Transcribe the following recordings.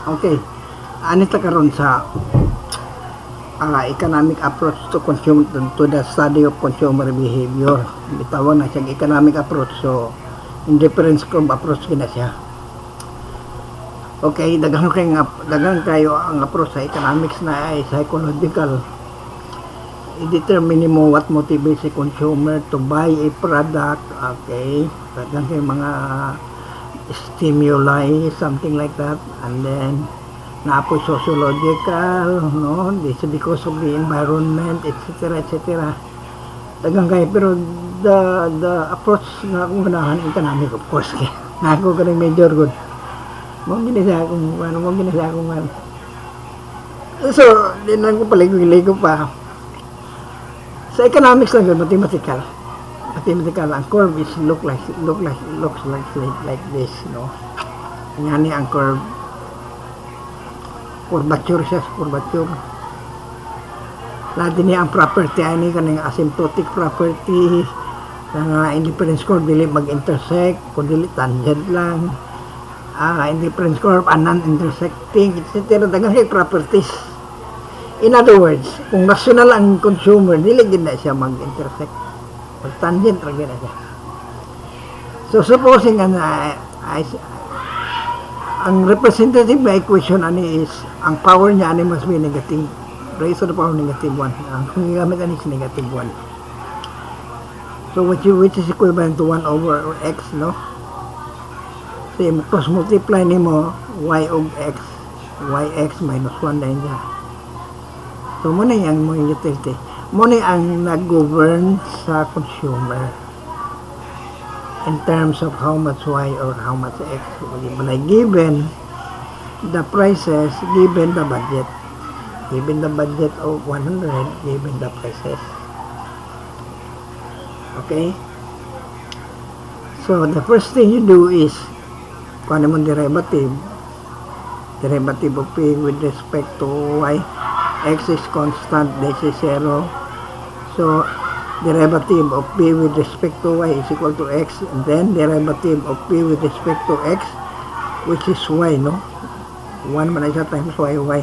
Okay. Anita karon sa economic approach to the study of consumer behavior. Bitawag na siya economic approach, so indifference curve approach gina siya. Okay, daghang kayo ang approach sa economics na ay psychological. I-determine mo what motivates a consumer to buy a product. Okay, daghang kayo mga stimuli, something like that, and then naapoy sociological, no? This is because of the environment, etc., etc. Daghang kayo, pero the approach na akong ganahan economic, of course, nga ako ganang major good. Mo ginasa akong ano. So, din lang ko paligo pa. Sa economics lang yun, mathematical. Ang curve is looks like this, no? Yan ang curve. Curvature siya, curvature. Lahat din ang property, ani kaning asymptotic property, nga indifference curve dili mag-intersect, kundi tangent lang. Indifference curve, non-intersecting, etc. Daghang properties. In other words, kung rational ang consumer, dili gid na siya mag-intersect. Mag-tangent ra gid na siya. So supposing ang representative na equation ani is ang power niya ani must be negative. Raise to the power negative 1. Ang gamit ani is negative 1. So which is equivalent to 1 over x, no? So cross multiply nimo y og x, yx minus 1 na niya. So muna yung mga utility. Muna ang nag-govern sa consumer in terms of how much y or how much x. Given the prices, given the budget. Given the budget of 100, given the prices. Okay? So the first thing you do is kung ano mong derivative of p with respect to y. X is constant, this is 0. So derivative of p with respect to y is equal to x, and then derivative of p with respect to x, which is y, no? 1 man siya times y.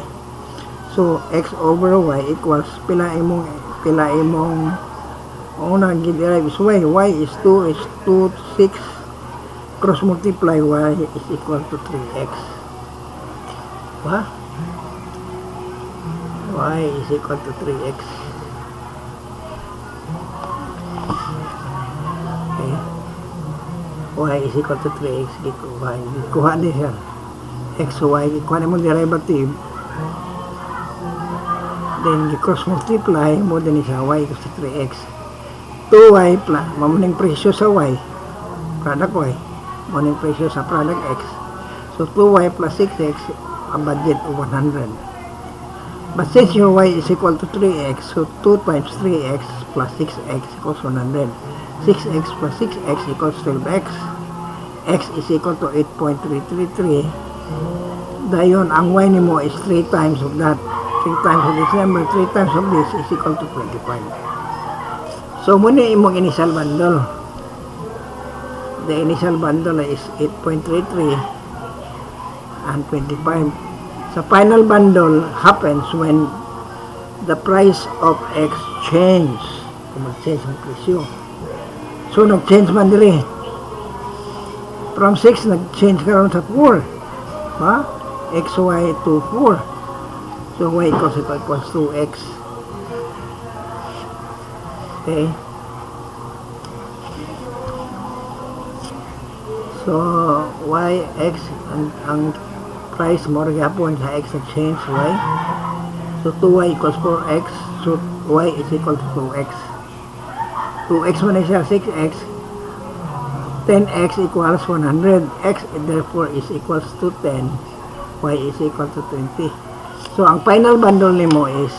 So x over y equals pila imong unang gi-derive is y. Y is 2, 6. Cross multiply y is equal to 3x. What? Y is equal to 3x. Okay. Y is equal to 3x. Kuha din siya. X, y. Kuha mo derivative. Then, cross multiply mo din siya. Y equals to 3x. 2y plus. Mamuning presyo sa y. Product y. Mamuning presyo sa product x. So, 2y plus 6x, a budget of 100. But since your y is equal to 3x, so 2 times 3x plus 6x equals 100. 6x plus 6x equals 12x. X is equal to 8.333. Dayon, ang y nimo is 3 times of that. 3 times of this number, 3 times of this is equal to 25. So, muna imong initial bundle. The initial bundle is 8.33 and 25. Sa final bundle happens when the price of x change. Kung mag-change ang presyo. So, nag-change man diri. From 6, nag-change karon sa 4. Ha? xy to 4. So, y equals 2x. Okay. So, y, x, ang price mo rin yapon sa x exchange y. So, 2y equals 4x. So, y is equal to 2x. 2x mo na siya, 6x. 10x equals 100. X, therefore, is equals to 10. Y is equal to 20. So, ang final bundle ni mo is,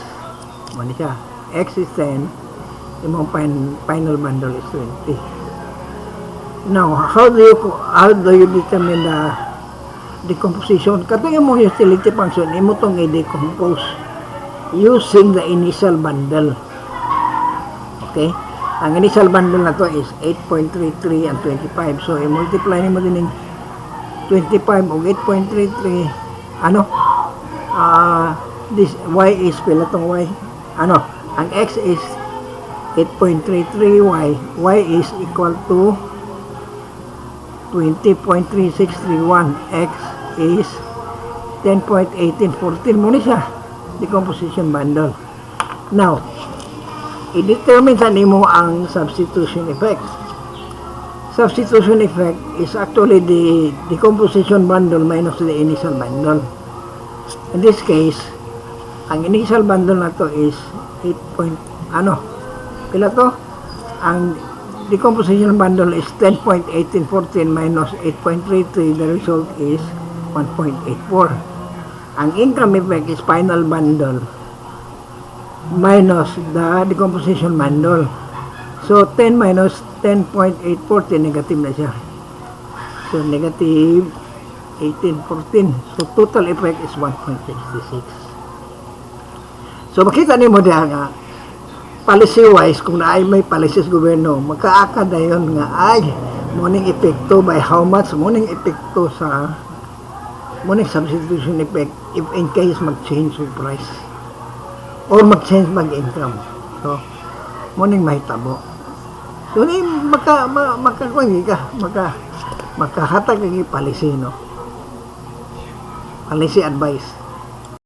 ano siya, x is 10. Yung final bundle is 20. Now, how do you determine the decomposition? Kato yung mga utility function, imo itong i-decompose using the initial bundle. Okay? Ang initial bundle na to is 8.33 and 25. So, i-multiply nimo din yung 25 o 8.33 ano, this y is pila tong y, ano, ang x is 8.33y, y is equal to 20.3631, x is 10.1814 mo ni siya decomposition bundle. Now, i-determine sa nimo ang substitution effect. Substitution effect is actually the decomposition bundle minus the initial bundle. In this case, ang initial bundle na to is 8. Pila to? Ang decomposition bundle is 10.1814 minus 8.33. The result is 1.84. Ang income effect is final bundle minus the decomposition bundle. So, 10 minus 10.814, negative na siya. So, negative 1814. So, total effect is 1.66. So, makita niyo mo diya nga, policy-wise, kung na ay may policies gobyerno, magkaakad na yun nga, ay, muning epekto by how much, muning epekto sa, muning substitution effect, if in case mag-change yung price, or mag-change mag-income. So, muning mahitabo. So, makahatag ang policy, no? Policy advice.